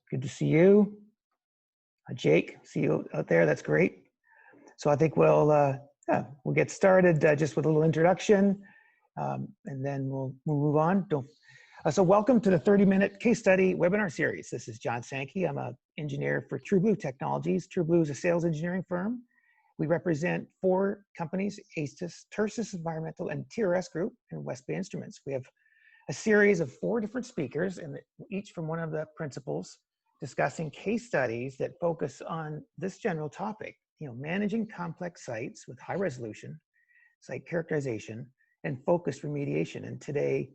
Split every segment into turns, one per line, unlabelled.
Good to see you. Jake, see you out there. That's great. So I think we'll get started just with a little introduction, and then we'll move on. So welcome to the 30-minute case study webinar series. This is John Sankey. I'm an engineer for True Blue Technologies. True Blue is a sales engineering firm. We represent 4 companies: ASTIS, Tersus Environmental, and TRS Group, and West Bay Instruments. We have a series of 4 different speakers, and each from one of the principals, discussing case studies that focus on this general topic, managing complex sites with high resolution, site characterization, and focused remediation. And today,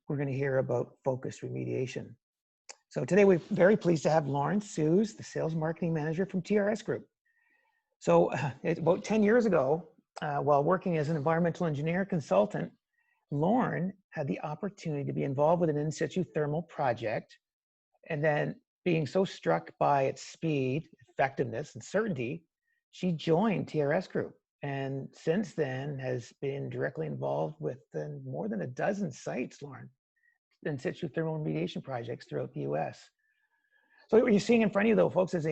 we're going to hear about focused remediation. So today, we're very pleased to have Lauren Sues, the sales marketing manager from TRS Group. So about 10 years ago, while working as an environmental engineer consultant, Lauren had the opportunity to be involved with an in-situ thermal project, and then being so struck by its speed, effectiveness, and certainty, she joined TRS Group, and since then has been directly involved with more than a dozen sites, Lauren, in situ thermal remediation projects throughout the U.S. So what you're seeing in front of you, though, folks, is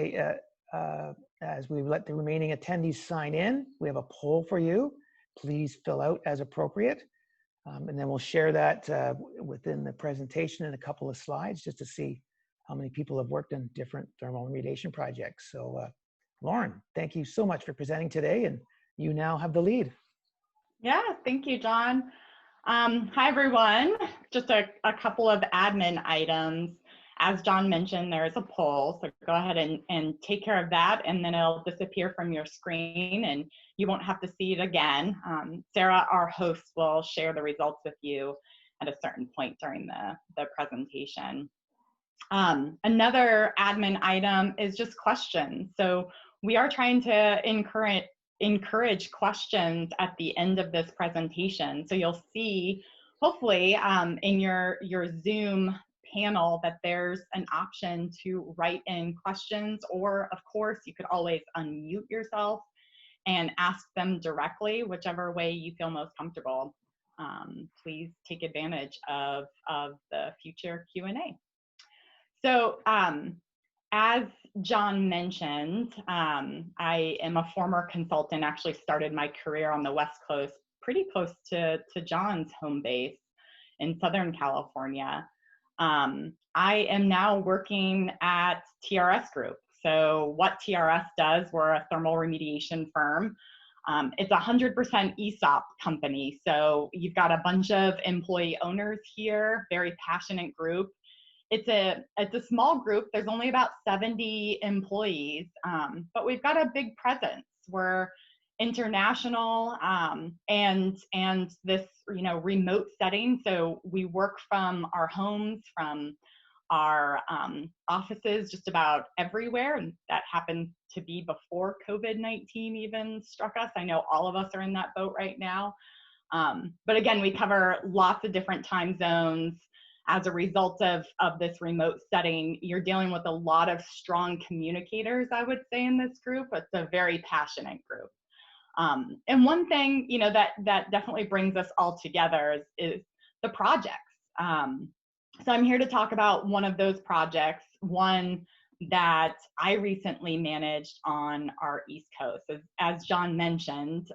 as we let the remaining attendees sign in, we have a poll for you. Please fill out as appropriate, and then we'll share that within the presentation in a couple of slides just to see how many people have worked in different thermal remediation projects. So Lauren, thank you so much for presenting today, and you now have the lead.
Yeah, thank you, John. Hi, everyone. Just a couple of admin items. As John mentioned, there is a poll, so go ahead and take care of that, and then it'll disappear from your screen, and you won't have to see it again. Sarah, our host, will share the results with you at a certain point during the presentation. Another admin item is just questions. So we are trying to encourage questions at the end of this presentation. So you'll see, hopefully, in your Zoom panel that there's an option to write in questions, or of course, you could always unmute yourself and ask them directly, whichever way you feel most comfortable. Please take advantage of the future Q&A. So as John mentioned, I am a former consultant, actually started my career on the West Coast, pretty close to John's home base in Southern California. I am now working at TRS Group. So what TRS does, we're a thermal remediation firm. It's a 100% ESOP company. So you've got a bunch of employee owners here, very passionate group. It's a small group. There's only about 70 employees, but we've got a big presence. We're international, and this remote setting. So we work from our homes, from our offices, just about everywhere. And that happened to be before COVID-19 even struck us. I know all of us are in that boat right now. But again, we cover lots of different time zones. As a result of this remote setting, you're dealing with a lot of strong communicators, I would say, in this group. It's a very passionate group. And one thing, that definitely brings us all together is the projects. So I'm here to talk about one of those projects, one that I recently managed on our East Coast. As John mentioned,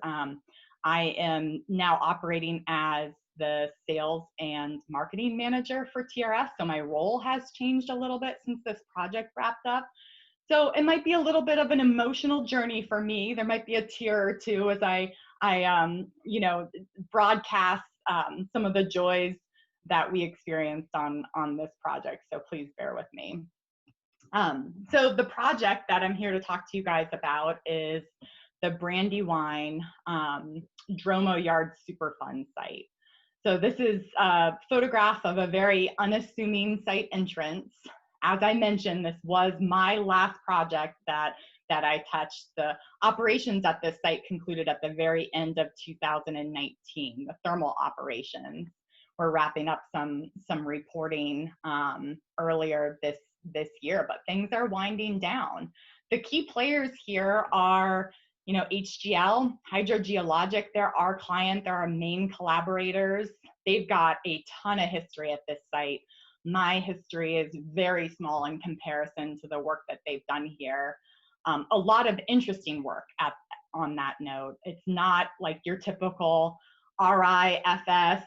I am now operating as the sales and marketing manager for TRS. So my role has changed a little bit since this project wrapped up. So it might be a little bit of an emotional journey for me. There might be a tear or two as I broadcast some of the joys that we experienced on this project. So please bear with me. So the project that I'm here to talk to you guys about is the Brandywine DRMO Yard Superfund site. So this is a photograph of a very unassuming site entrance. As I mentioned, this was my last project that I touched. The operations at this site concluded at the very end of 2019, the thermal operations. We're wrapping up some reporting earlier this year, but things are winding down. The key players here are HGL, Hydrogeologic, they're our client, they're our main collaborators. They've got a ton of history at this site, my history is very small in comparison to the work that they've done here. A lot of interesting work on that note. It's not like your typical RIFS,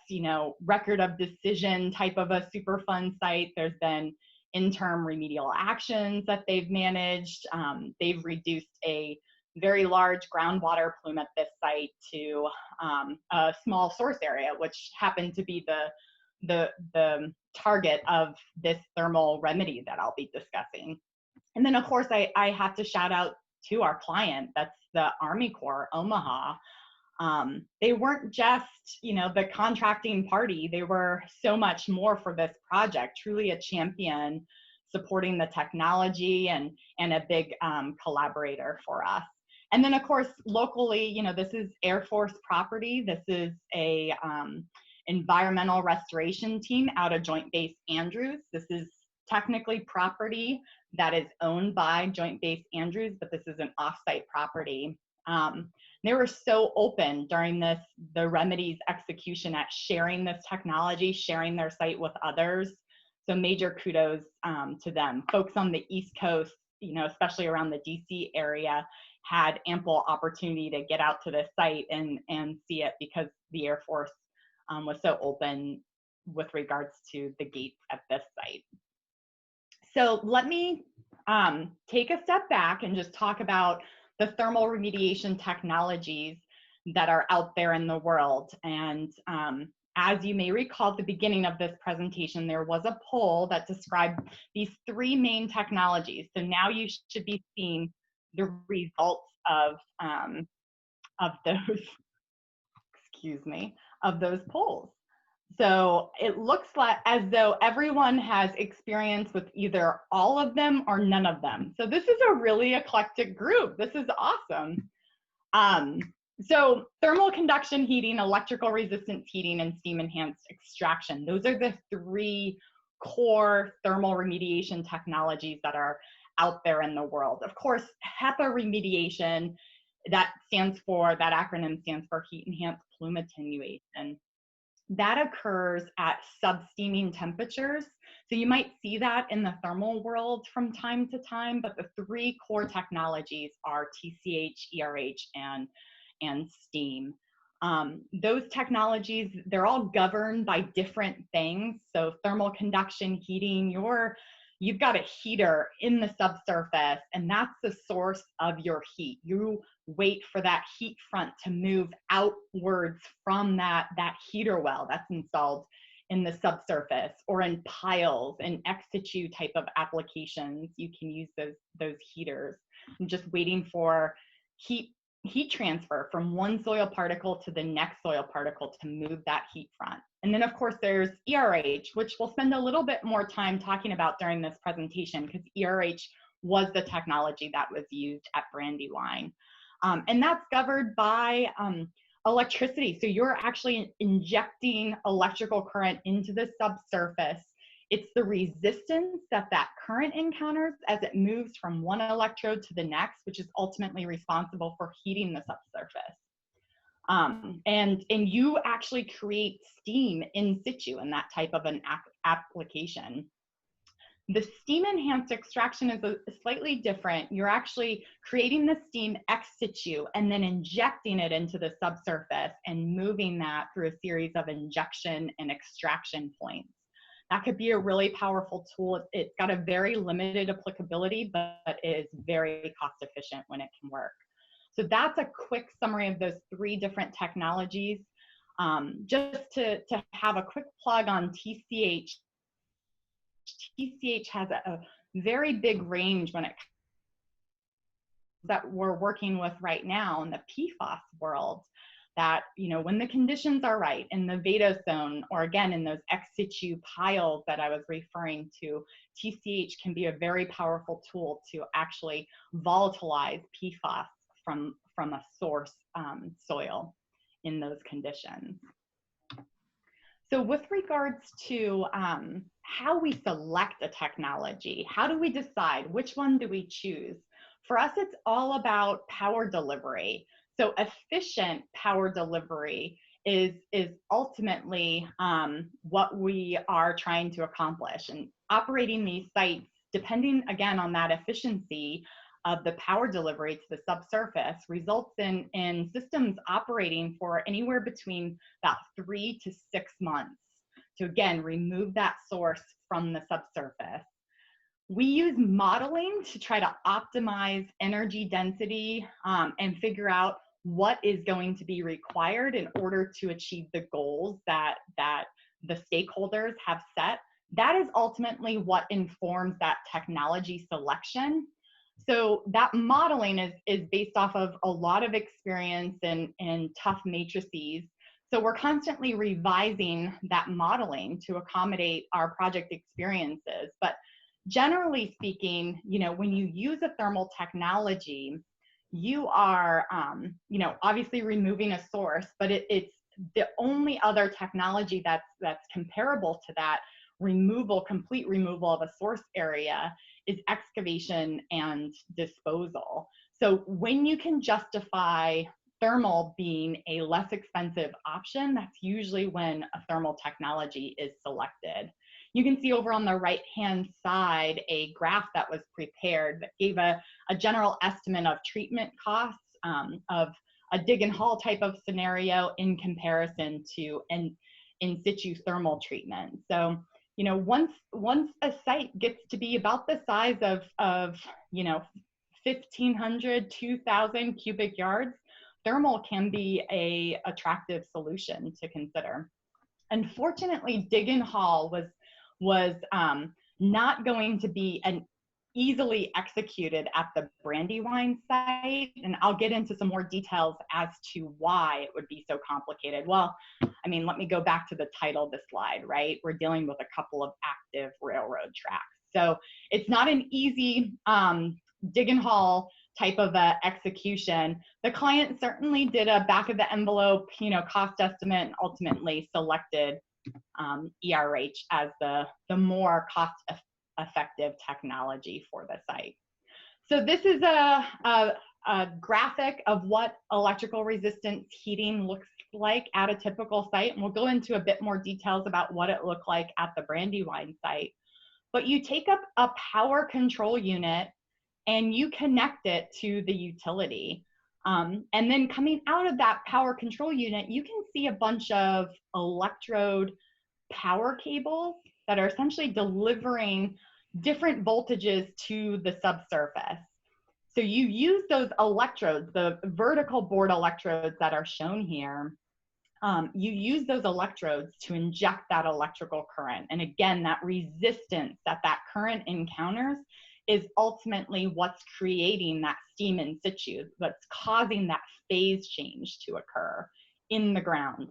record of decision type of a Superfund site. There's been interim remedial actions that they've managed. They've reduced a very large groundwater plume at this site to a small source area, which happened to be the target of this thermal remedy that I'll be discussing. And then of course I have to shout out to our client, that's the Army Corps, Omaha. They weren't just, the contracting party, they were so much more for this project, truly a champion supporting the technology and a big collaborator for us. And then of course, locally, this is Air Force property. This is a environmental restoration team out of Joint Base Andrews. This is technically property that is owned by Joint Base Andrews, but this is an off-site property. They were so open during the remedies execution at sharing this technology, sharing their site with others. So major kudos to them. Folks on the East Coast, especially around the DC area, had ample opportunity to get out to this site and see it because the Air Force was so open with regards to the gates at this site. So let me take a step back and just talk about the thermal remediation technologies that are out there in the world. And as you may recall at the beginning of this presentation, there was a poll that described these three main technologies. So now you should be seeing the results of those, of those polls. So it looks like as though everyone has experience with either all of them or none of them. So this is a really eclectic group. This is awesome. So thermal conduction heating, electrical resistance heating, and steam enhanced extraction. Those are the three core thermal remediation technologies that are out there in the world. Of course, HEPA remediation, that acronym stands for heat enhanced plume attenuation. That occurs at sub-steaming temperatures. So you might see that in the thermal world from time to time, but the three core technologies are TCH, ERH, and steam. Those technologies, they're all governed by different things. So thermal conduction heating, you've got a heater in the subsurface, and that's the source of your heat. You wait for that heat front to move outwards from that heater well that's installed in the subsurface or in piles and ex situ type of applications. You can use those heaters and just waiting for heat transfer from one soil particle to the next soil particle to move that heat front. And then of course there's ERH, which we'll spend a little bit more time talking about during this presentation because ERH was the technology that was used at Brandywine. And that's governed by electricity. So you're actually injecting electrical current into the subsurface. It's the resistance that current encounters as it moves from one electrode to the next, which is ultimately responsible for heating the subsurface. And you actually create steam in situ in that type of an application. The steam enhanced extraction is slightly different. You're actually creating the steam ex situ and then injecting it into the subsurface and moving that through a series of injection and extraction points. That could be a really powerful tool. It's got a very limited applicability, but it is very cost efficient when it can work. So that's a quick summary of those three different technologies. Just to have a quick plug on TCH. TCH has a very big range when it that we're working with right now in the PFAS world. That, when the conditions are right in the vadose zone, or again, in those ex situ piles that I was referring to, TCH can be a very powerful tool to actually volatilize PFAS from a source soil in those conditions. So with regards to how we select a technology, how do we decide which one do we choose? For us, it's all about power delivery. So efficient power delivery is ultimately what we are trying to accomplish. And operating these sites, depending again on that efficiency of the power delivery to the subsurface, results in systems operating for anywhere between about 3 to 6 months to again remove that source from the subsurface. We use modeling to try to optimize energy density and figure out what is going to be required in order to achieve the goals that the stakeholders have set. That is ultimately what informs that technology selection. So that modeling is based off of a lot of experience in tough matrices. So we're constantly revising that modeling to accommodate our project experiences. But generally speaking, you know, when you use a thermal technology, you are, you know, obviously removing a source, but it's the only other technology that's comparable to that removal, complete removal of a source area is excavation and disposal. So when you can justify thermal being a less expensive option, that's usually when a thermal technology is selected. You can see over on the right-hand side a graph that was prepared that gave a general estimate of treatment costs of a dig and haul type of scenario in comparison to an in situ thermal treatment. So, you know, once a site gets to be about the size of you know, 1,500, 2,000 cubic yards, thermal can be a attractive solution to consider. Unfortunately, dig and haul was not going to be an easily executed at the Brandywine site, and I'll get into some more details as to why it would be so complicated. Well, I mean, let me go back to the title of the slide, right? We're dealing with a couple of active railroad tracks. So it's not an easy dig and haul type of execution. The client certainly did a back of the envelope, you know, cost estimate and ultimately selected ERH as the more cost effective technology for the site. So this is a graphic of what electrical resistance heating looks like at a typical site, and we'll go into a bit more details about what it looked like at the Brandywine site. But you take up a power control unit and you connect it to the utility. And then coming out of that power control unit, you can see a bunch of electrode power cables that are essentially delivering different voltages to the subsurface. So you use those electrodes, the vertical board electrodes that are shown here, you use those electrodes to inject that electrical current. And again, that resistance that current encounters is ultimately what's creating that steam in situ, that's causing that phase change to occur in the ground.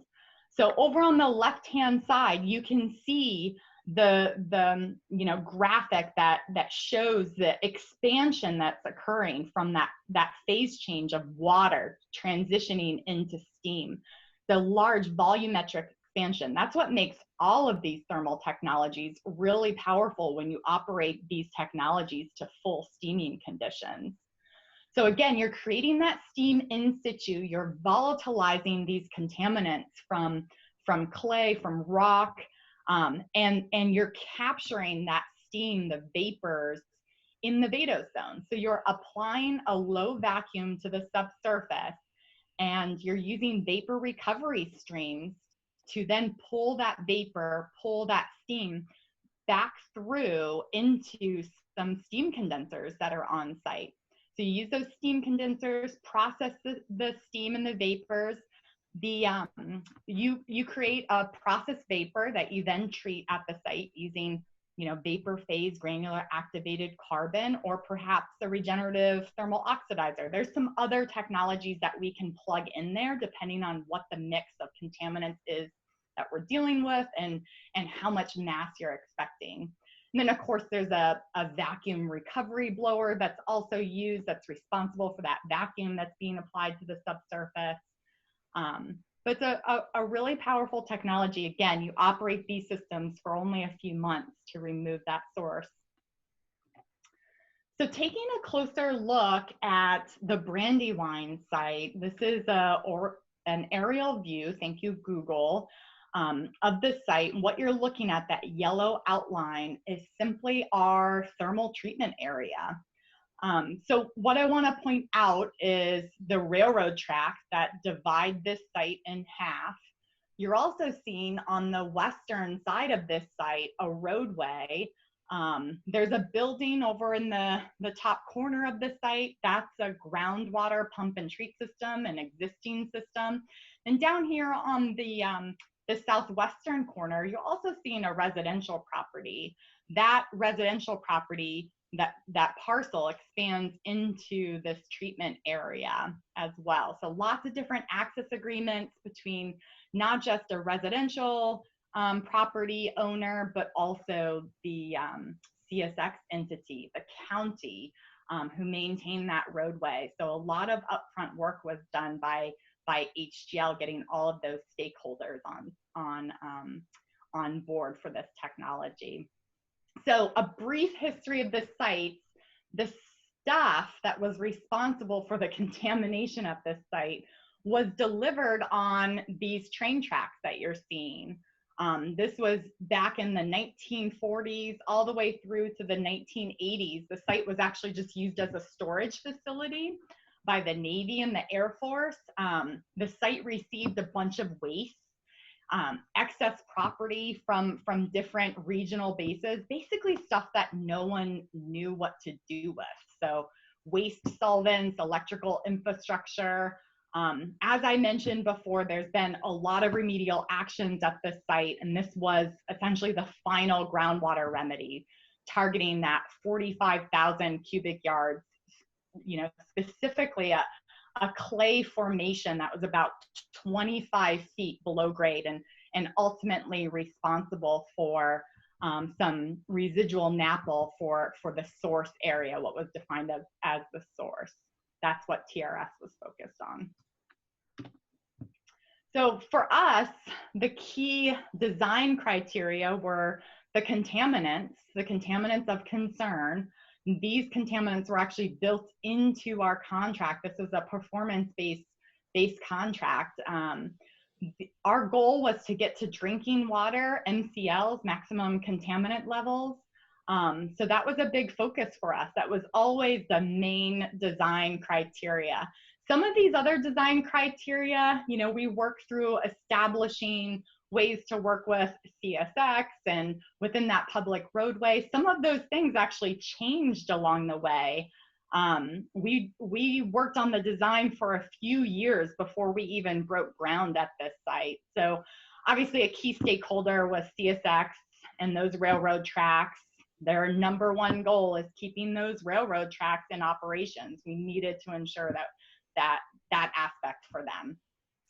So over on the left-hand side, you can see the you know, graphic that shows the expansion that's occurring from that phase change of water transitioning into steam. The large volumetric expansion, that's what makes all of these thermal technologies really powerful when you operate these technologies to full steaming conditions. So again, you're creating that steam in situ, you're volatilizing these contaminants from clay, from rock, and you're capturing that steam, the vapors, in the vadose zone. So you're applying a low vacuum to the subsurface, and you're using vapor recovery streams to then pull that vapor, pull that steam back through into some steam condensers that are on site. So you use those steam condensers, process the steam and the vapors. You create a process vapor that you then treat at the site using, you know, vapor phase granular activated carbon, or perhaps a regenerative thermal oxidizer. There's some other technologies that we can plug in there depending on what the mix of contaminants is that we're dealing with and how much mass you're expecting. And then of course there's a vacuum recovery blower that's also used, that's responsible for that vacuum that's being applied to the subsurface. But it's a really powerful technology. Again, you operate these systems for only a few months to remove that source. So taking a closer look at the Brandywine site, this is an aerial view, thank you Google, of the site. What you're looking at, that yellow outline, is simply our thermal treatment area. So what I want to point out is the railroad tracks that divide this site in half. You're also seeing on the western side of this site a roadway. There's a building over in the top corner of the site. That's a groundwater pump and treat system, an existing system. And down here on the southwestern corner, you're also seeing a residential property. That residential property, that parcel expands into this treatment area as well. So lots of different access agreements between not just a residential property owner, but also the CSX entity, the county, who maintain that roadway. So a lot of upfront work was done by HGL, getting all of those stakeholders on board for this technology. So a brief history of the site. The staff that was responsible for the contamination at this site was delivered on these train tracks that you're seeing. This was back in the 1940s all the way through to the 1980s. The site was actually just used as a storage facility by the Navy and the Air Force. The site received a bunch of waste, excess property from different regional bases, basically stuff that no one knew what to do with. So waste solvents, electrical infrastructure. As I mentioned before, there's been a lot of remedial actions at this site, and this was essentially the final groundwater remedy, targeting that 45,000 cubic yards, specifically a clay formation that was about 25 feet below grade, and ultimately responsible for some residual NAPL for the source area, what was defined as the source. That's what TRS was focused on. So for us, the key design criteria were the contaminants of concern. These contaminants were actually built into our contract. This was a performance-based contract. Our goal was to get to drinking water, MCLs, maximum contaminant levels. So that was a big focus for us. That was always the main design criteria. Some of these other design criteria, we worked through establishing ways to work with CSX and within that public roadway. Some of those things actually changed along the way. We worked on the design for a few years before we even broke ground at this site. So obviously a key stakeholder was CSX and those railroad tracks. Their number one goal is keeping those railroad tracks in operations. We needed to ensure that aspect for them.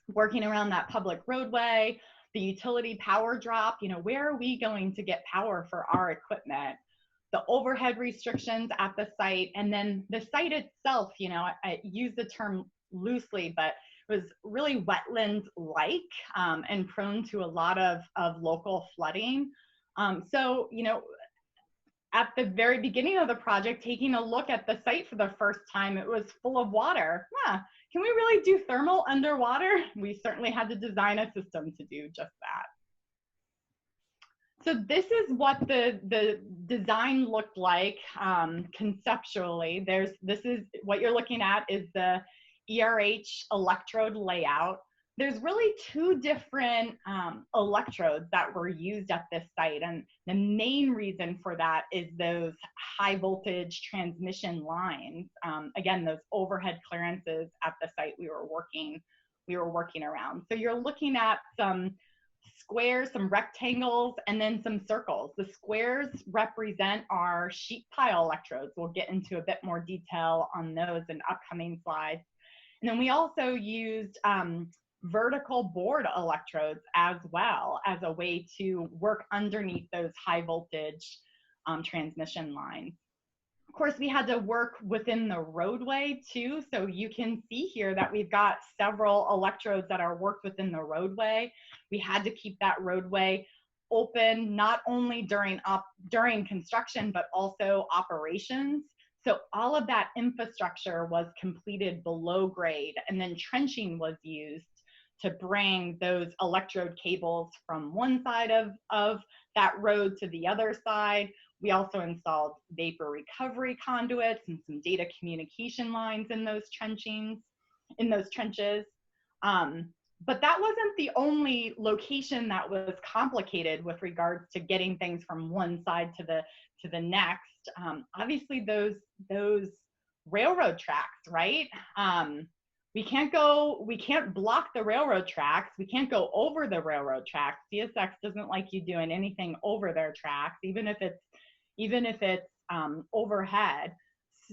Working around that public roadway, the utility power drop, where are we going to get power for our equipment? The overhead restrictions at the site, and then the site itself, I use the term loosely, but it was really wetland-like and prone to a lot of local flooding. So, at the very beginning of the project, taking a look at the site for the first time, it was full of water. Can we really do thermal underwater? We certainly had to design a system to do just that. So this is what the design looked like conceptually. This is what you're looking at is the ERH electrode layout. There's really two different electrodes that were used at this site, and the main reason for that is those high voltage transmission lines. Again, those overhead clearances at the site we were working around. So you're looking at some squares, some rectangles, and then some circles. The squares represent our sheet pile electrodes. We'll get into a bit more detail on those in upcoming slides. And then we also used vertical board electrodes as well as a way to work underneath those high voltage transmission lines. Of course, we had to work within the roadway too. So you can see here that we've got several electrodes that are worked within the roadway. We had to keep that roadway open, not only during construction, but also operations. So all of that infrastructure was completed below grade, and then trenching was used to bring those electrode cables from one side of that road to the other side. We also installed vapor recovery conduits and some data communication lines in those trenches. But that wasn't the only location that was complicated with regards to getting things from one side to the next. Obviously, those railroad tracks, right? We can't block the railroad tracks. We can't go over the railroad tracks. CSX doesn't like you doing anything over their tracks, even if it's overhead.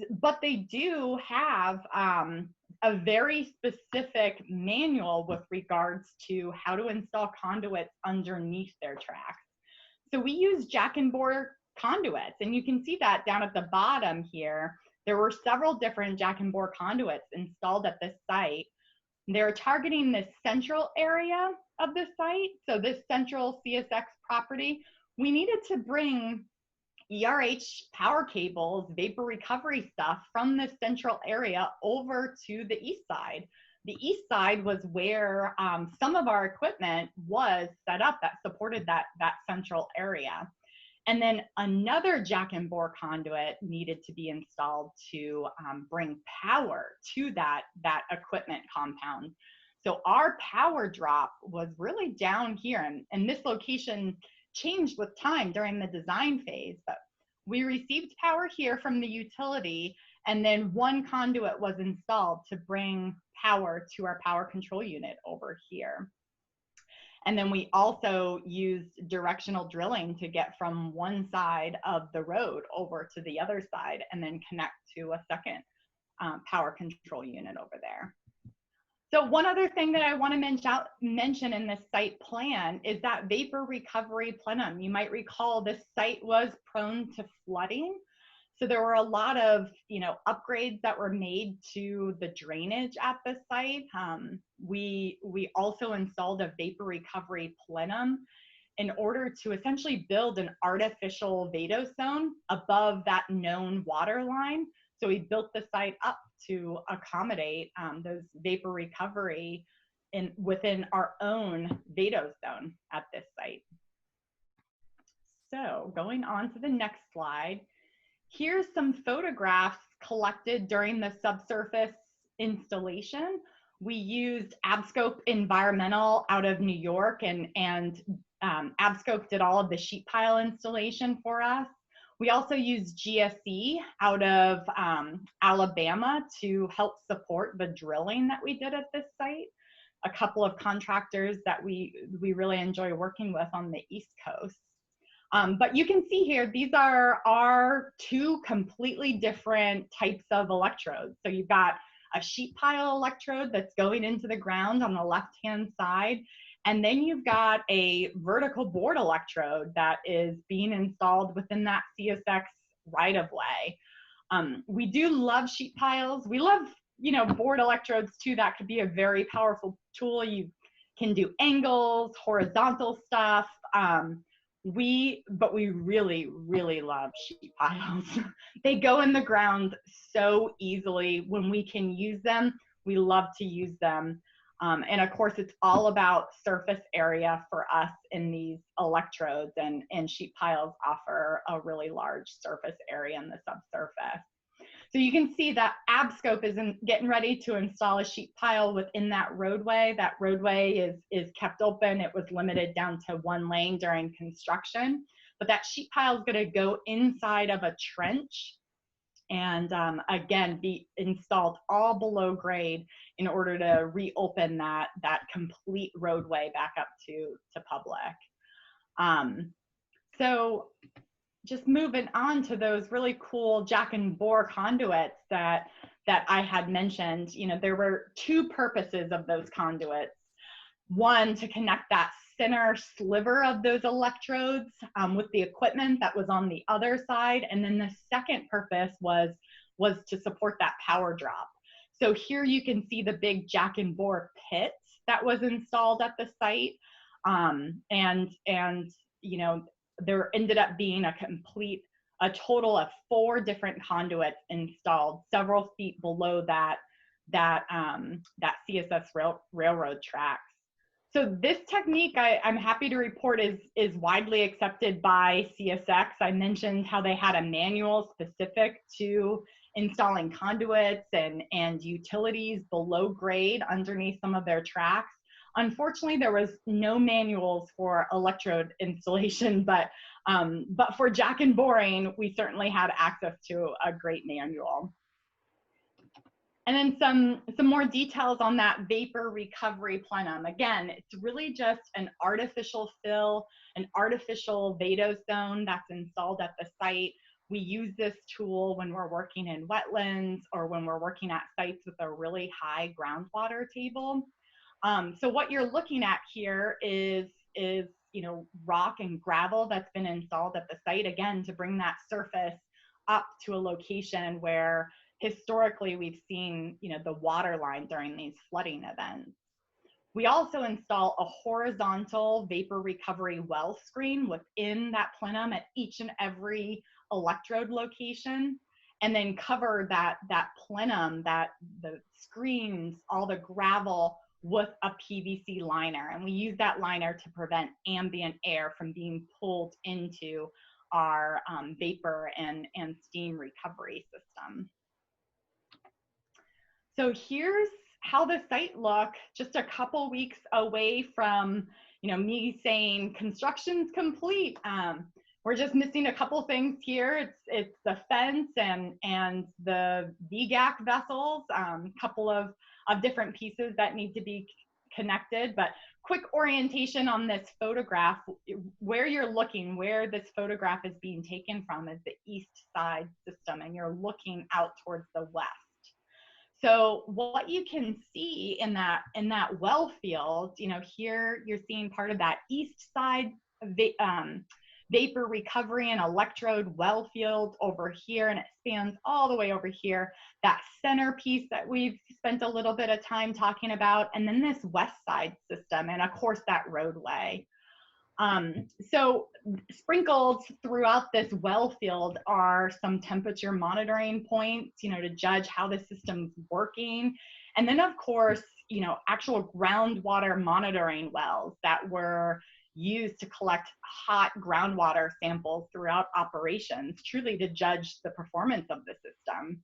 But they do have a very specific manual with regards to how to install conduits underneath their tracks. So we use jack and bore conduits, and you can see that down at the bottom here. There were several different jack and bore conduits installed at this site. They're targeting the central area of the site, so this central CSX property. We needed to bring ERH power cables, vapor recovery stuff from the central area over to the east side. The east side was where some of our equipment was set up that supported that central area. And then another jack and bore conduit needed to be installed to bring power to that equipment compound. So our power drop was really down here, and this location changed with time during the design phase, but we received power here from the utility, and then one conduit was installed to bring power to our power control unit over here. And then we also used directional drilling to get from one side of the road over to the other side and then connect to a second power control unit over there. So one other thing that I want to mention in this site plan is that vapor recovery plenum. You might recall this site was prone to flooding. So there were a lot of, upgrades that were made to the drainage at the site. We also installed a vapor recovery plenum in order to essentially build an artificial vadose above that known water line. So we built the site up to accommodate those vapor recovery within our own vadose zone at this site. So going on to the next slide, here's some photographs collected during the subsurface installation. We used Abscope Environmental out of New York, and Abscope did all of the sheet pile installation for us. We also used GSE out of Alabama to help support the drilling that we did at this site. A couple of contractors that we really enjoy working with on the East Coast. But you can see here, these are our two completely different types of electrodes. So you've got a sheet pile electrode that's going into the ground on the left-hand side. And then you've got a vertical board electrode that is being installed within that CSX right-of-way. We do love sheet piles. We love, board electrodes too. That could be a very powerful tool. You can do angles, horizontal stuff. But we really, really love sheet piles. They go in the ground so easily. When we can use them, we love to use them. And of course, it's all about surface area for us in these electrodes, and sheet piles offer a really large surface area in the subsurface. So you can see that Abscope is getting ready to install a sheet pile within that roadway. That roadway is kept open. It was limited down to one lane during construction, but that sheet pile is going to go inside of a trench and again, be installed all below grade in order to reopen that complete roadway back up to public. So just moving on to those really cool jack and bore conduits that I had mentioned, there were two purposes of those conduits. One, to connect that center sliver of those electrodes with the equipment that was on the other side. And then the second purpose was to support that power drop. So here you can see the big jack and bore pit that was installed at the site. There ended up being a total of 4 different conduits installed several feet below that CSX Railroad Tracks. So this technique, I'm happy to report, is widely accepted by CSX. I mentioned how they had a manual specific to installing conduits and utilities below grade underneath some of their tracks. Unfortunately, there was no manuals for electrode installation, but for jack and boring, we certainly had access to a great manual. And then some more details on that vapor recovery plenum. Again, it's really just an artificial fill, an artificial vadose zone that's installed at the site. We use this tool when we're working in wetlands or when we're working at sites with a really high groundwater table. So what you're looking at here is rock and gravel that's been installed at the site, again, to bring that surface up to a location where historically we've seen the water line during these flooding events. We also install a horizontal vapor recovery well screen within that plenum at each and every electrode location, and then cover that plenum, the screens, all the gravel, with a PVC liner. And we use that liner to prevent ambient air from being pulled into our vapor and steam recovery system. So here's how the site looked just a couple weeks away from me saying construction's complete. We're just missing a couple things here. It's the fence and the VGAC vessels, couple of different pieces that need to be connected. But quick orientation on this photograph, where you're looking, where this photograph is being taken from is the east side system, and you're looking out towards the west. So what you can see in that well field, here you're seeing part of that east side vapor recovery and electrode well field over here, and it spans all the way over here. That centerpiece that we've spent a little bit of time talking about, and then this west side system, and of course that roadway. So sprinkled throughout this well field are some temperature monitoring points, to judge how the system's working. And then of course, actual groundwater monitoring wells that were used to collect hot groundwater samples throughout operations, truly to judge the performance of the system.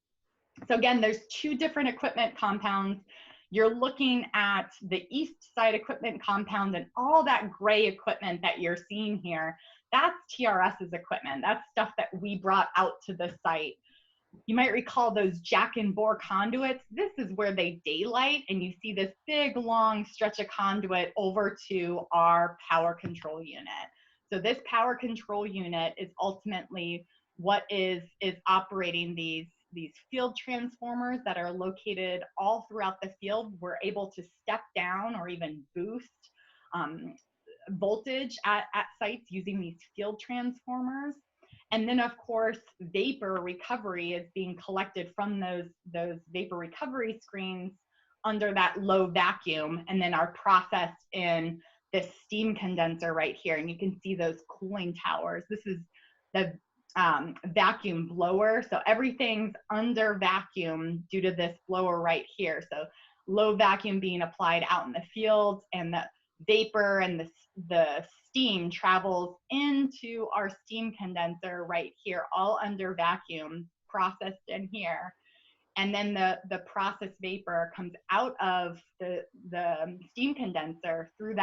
So again, there's two different equipment compounds. You're looking at the east side equipment compound, and all that gray equipment that you're seeing here, that's TRS's equipment. That's stuff that we brought out to the site. You might recall those jack and bore conduits. This is where they daylight, and you see this big long stretch of conduit over to our power control unit. So this power control unit is ultimately what is operating these field transformers that are located all throughout the field. We're able to step down or even boost voltage at sites using these field transformers. And then of course, vapor recovery is being collected from those vapor recovery screens under that low vacuum, and then are processed in this steam condenser right here. And you can see those cooling towers. This is the vacuum blower. So everything's under vacuum due to this blower right here. So low vacuum being applied out in the field, and the vapor and the steam travels into our steam condenser right here, all under vacuum, processed in here. And then the processed vapor comes out of the steam condenser through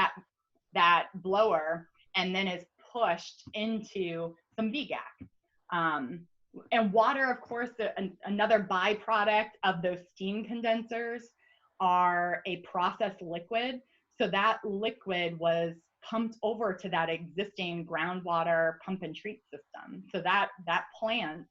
that blower, and then is pushed into some VGAC. And water, of course, another byproduct of those steam condensers are a processed liquid. So that liquid was pumped over to that existing groundwater pump and treat system. So that plant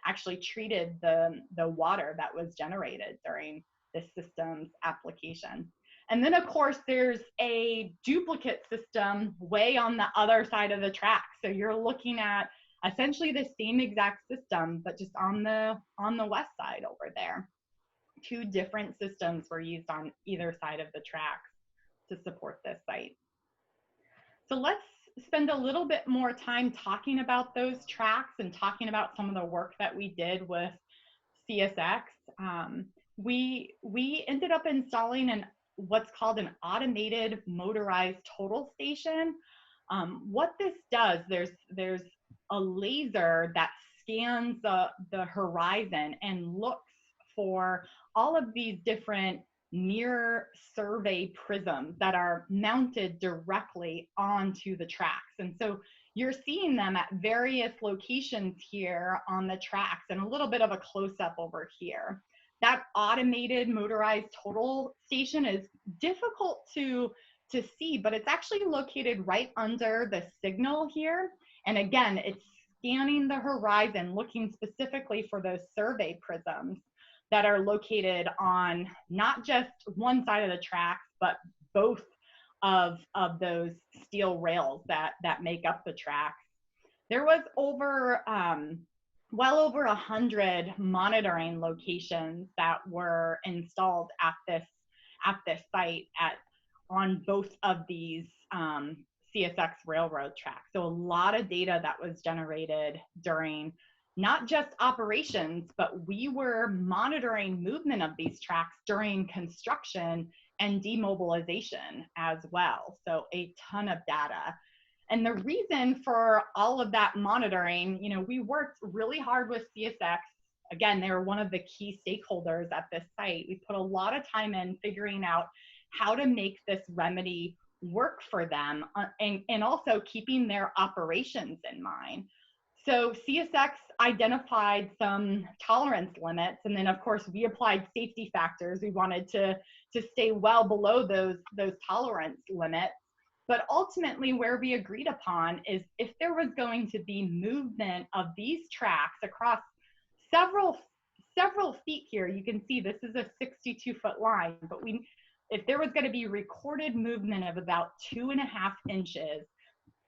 actually treated the water that was generated during this system's application. And then of course, there's a duplicate system way on the other side of the track. So you're looking at essentially the same exact system, but just on the west side over there. Two different systems were used on either side of the tracks to support this site. So let's spend a little bit more time talking about those tracks and talking about some of the work that we did with CSX. We ended up installing what's called an automated motorized total station. What this does, there's a laser that scans the horizon and looks for all of these different near survey prisms that are mounted directly onto the tracks. And so you're seeing them at various locations here on the tracks, and a little bit of a close-up over here. That automated motorized total station is difficult to see, but it's actually located right under the signal here. And again, it's scanning the horizon, looking specifically for those survey prisms that are located on not just one side of the tracks, but both of those steel rails that make up the tracks. There was well over 100 monitoring locations that were installed at this site on both of these CSX Railroad Tracks. So a lot of data that was generated during not just operations, but we were monitoring movement of these tracks during construction and demobilization as well. So a ton of data. And the reason for all of that monitoring, we worked really hard with CSX. Again, they were one of the key stakeholders at this site. We put a lot of time in figuring out how to make this remedy work for them, and also keeping their operations in mind. So CSX identified some tolerance limits, and then of course we applied safety factors. We wanted to stay well below those tolerance limits. But ultimately where we agreed upon is if there was going to be movement of these tracks across several feet here, you can see this is a 62-foot line, but if there was going to be recorded movement of about 2.5 inches,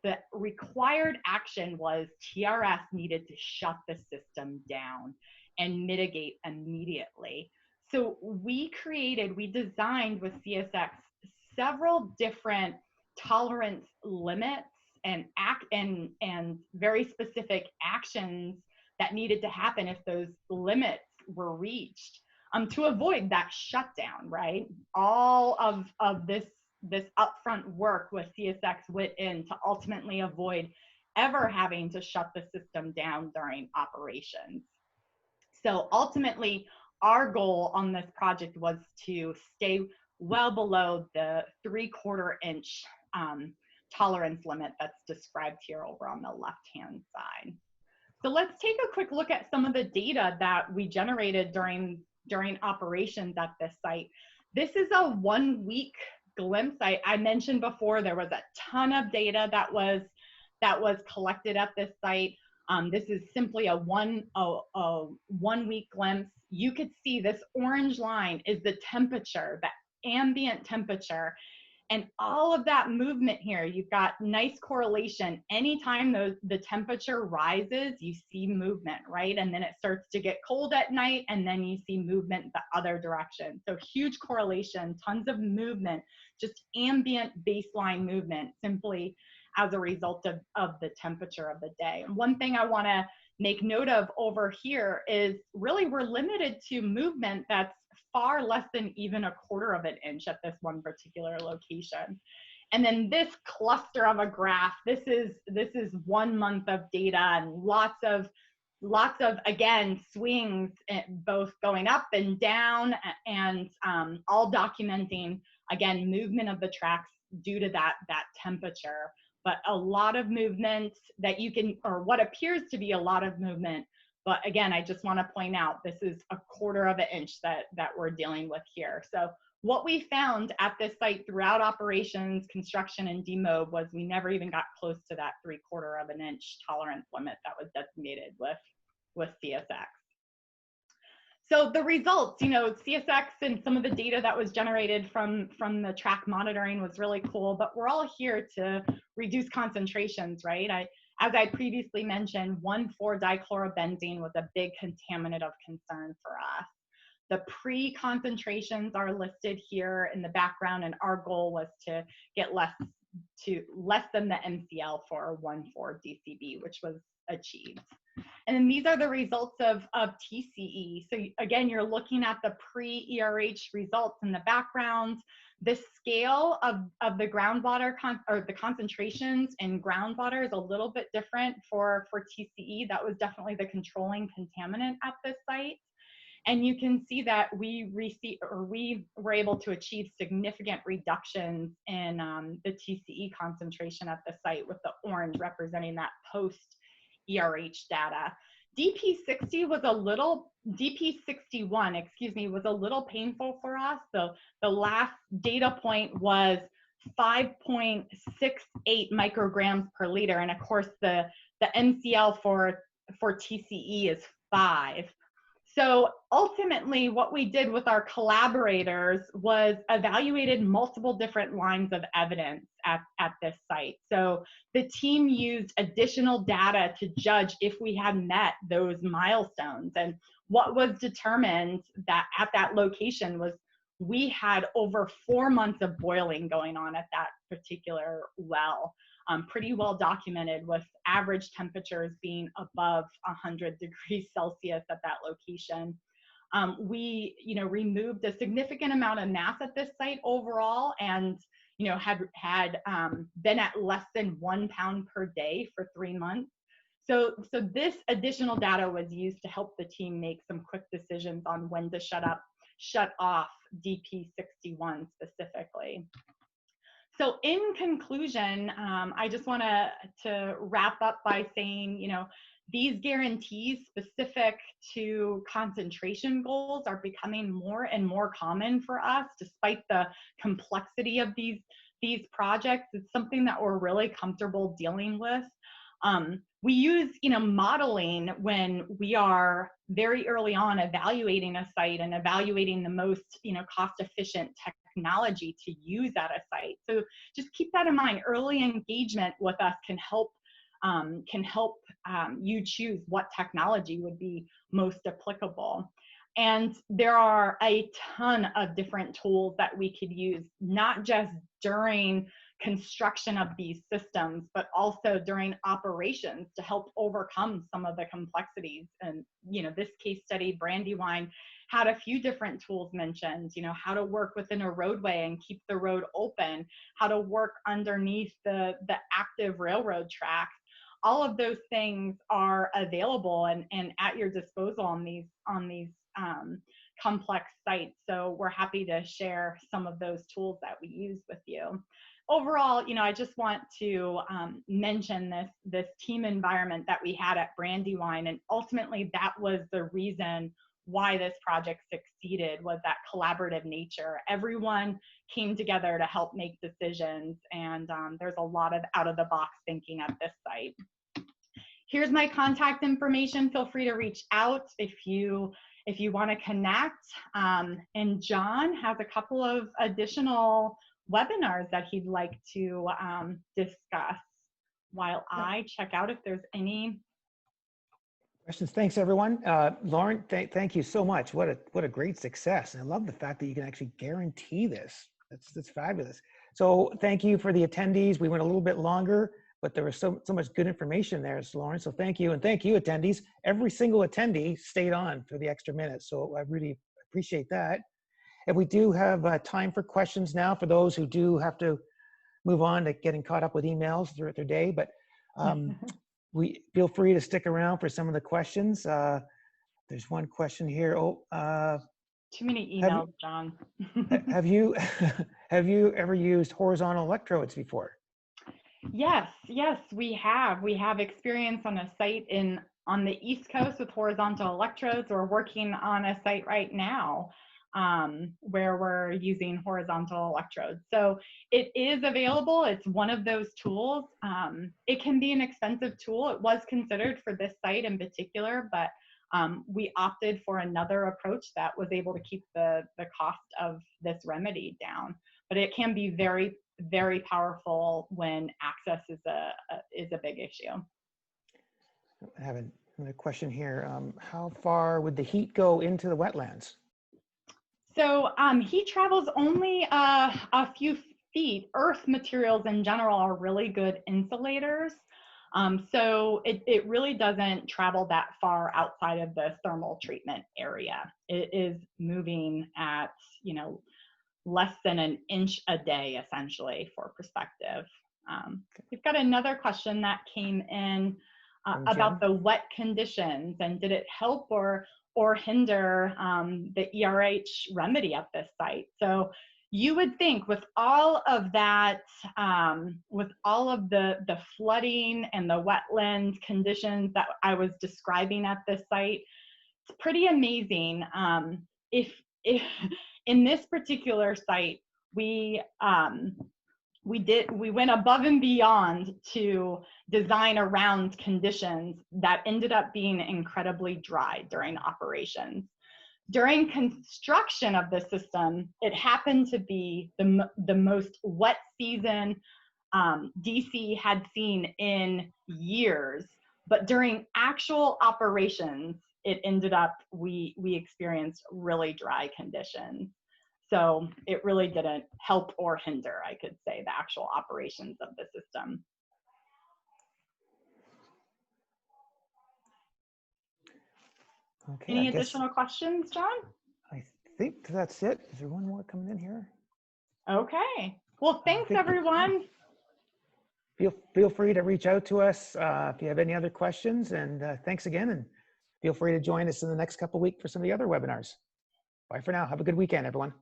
the required action was TRS needed to shut the system down and mitigate immediately. So we designed with CSX several different tolerance limits and very specific actions that needed to happen if those limits were reached, to avoid that shutdown, right? All of this upfront work with CSX went in to ultimately avoid ever having to shut the system down during operations. So ultimately, our goal on this project was to stay well below the 3/4 inch tolerance limit that's described here over on the left-hand side. So let's take a quick look at some of the data that we generated during operations at this site. This is a 1-week glimpse. I mentioned before there was a ton of data that was collected at this site. This is simply a 1-week glimpse. You could see this orange line is the temperature, the ambient temperature, and all of that movement here. You've got nice correlation. Anytime the temperature rises, you see movement, right? And then it starts to get cold at night, and then you see movement the other direction. So huge correlation, tons of movement, just ambient baseline movement simply as a result of the temperature of the day. And one thing I want to make note of over here is really we're limited to movement that's far less than even 1/4 inch at this one particular location. And then this cluster of a graph, this is 1 month of data, and lots of again swings, both going up and down, and all documenting again movement of the tracks due to that temperature. But a lot of movement that you can, or what appears to be a lot of movement. But again, I just want to point out, this is 1/4 inch that we're dealing with here. So what we found at this site throughout operations, construction, and demob was we never even got close to that 3/4 inch tolerance limit that was designated with CSX. So the results, CSX and some of the data that was generated from the track monitoring was really cool, but we're all here to reduce concentrations, right? As I previously mentioned, 1,4-dichlorobenzene was a big contaminant of concern for us. The pre-concentrations are listed here in the background, and our goal was to get less than the MCL for 1,4-DCB, which was achieved. And then these are the results of TCE. So again, you're looking at the pre-ERH results in the background. The scale of the groundwater or the concentrations in groundwater is a little bit different for TCE. That was definitely the controlling contaminant at this site. And you can see that we were able to achieve significant reductions in the TCE concentration at the site, with the orange representing that post ERH data. DP61, excuse me, was a little painful for us. So the last data point was 5.68 micrograms per liter. And of course, the MCL for TCE is 5. So ultimately, what we did with our collaborators was evaluated multiple different lines of evidence at this site. So the team used additional data to judge if we had met those milestones. And what was determined that at that location was we had over 4 months of boiling going on at that particular well. Pretty well documented, with average temperatures being above 100 degrees Celsius at that location. We, removed a significant amount of mass at this site overall, and had been at less than 1 pound per day for 3 months. So this additional data was used to help the team make some quick decisions on when to shut off DP61 specifically. So in conclusion, I just want to wrap up by saying, these guarantees specific to concentration goals are becoming more and more common for us, despite the complexity of these projects. It's something that we're really comfortable dealing with. We use, modeling when we are very early on evaluating a site and evaluating the most, cost-efficient technology to use at a site. So just keep that in mind. Early engagement with us can help you choose what technology would be most applicable. And there are a ton of different tools that we could use, not just during construction of these systems, but also during operations to help overcome some of the complexities. And, this case study, Brandywine, had a few different tools mentioned, how to work within a roadway and keep the road open, how to work underneath the active railroad tracks. All of those things are available and at your disposal on these complex sites. So we're happy to share some of those tools that we use with you. Overall, I just want to mention this team environment that we had at Brandywine, and ultimately that was the reason why this project succeeded, was that collaborative nature. Everyone came together to help make decisions, and there's a lot of out-of-the-box thinking at this site. Here's my contact information. Feel free to reach out if you want to connect. And John has a couple of additional webinars that he'd like to discuss while I check out if there's any
questions. Thanks, everyone. Lauren, thank you so much. What a great success. And I love the fact that you can actually guarantee this. That's fabulous. So thank you for the attendees. We went a little bit longer, but there was so much good information there, Lauren. So thank you. And thank you, attendees. Every single attendee stayed on for the extra minute. So I really appreciate that. And we do have time for questions now for those who do have to move on to getting caught up with emails throughout their day. But we feel free to stick around for some of the questions. There's one question here.
Too many emails, John.
Have you ever used horizontal electrodes before?
Yes, we have. We have experience on a site on the East Coast with horizontal electrodes. We're working on a site right now where we're using horizontal electrodes. So it is available. It's one of those tools. It can be an expensive tool. It was considered for this site in particular, but we opted for another approach that was able to keep the cost of this remedy down. But it can be very, very powerful when access is a big issue.
I have another question here. How far would the heat go into the wetlands?
So heat travels only a few feet. Earth materials in general are really good insulators. So it really doesn't travel that far outside of the thermal treatment area. It is moving at, less than an inch a day, essentially, for perspective. We've got another question that came in about the wet conditions, and did it help or hinder the ERH remedy at this site? So you would think with all of that, with all of the flooding and the wetland conditions that I was describing at this site, it's pretty amazing. If in this particular site, we went above and beyond to design around conditions that ended up being incredibly dry during operations. During construction of the system, it happened to be the most wet season DC had seen in years, but during actual operations, it ended up, we experienced really dry conditions. So it really didn't help or hinder, I could say, the actual operations of the system.
Okay,
Any additional questions, John?
I think that's it. Is there one more coming in here?
Okay. Well, thanks, everyone.
Feel free to reach out to us if you have any other questions. And thanks again. And feel free to join us in the next couple of weeks for some of the other webinars. Bye for now. Have a good weekend, everyone.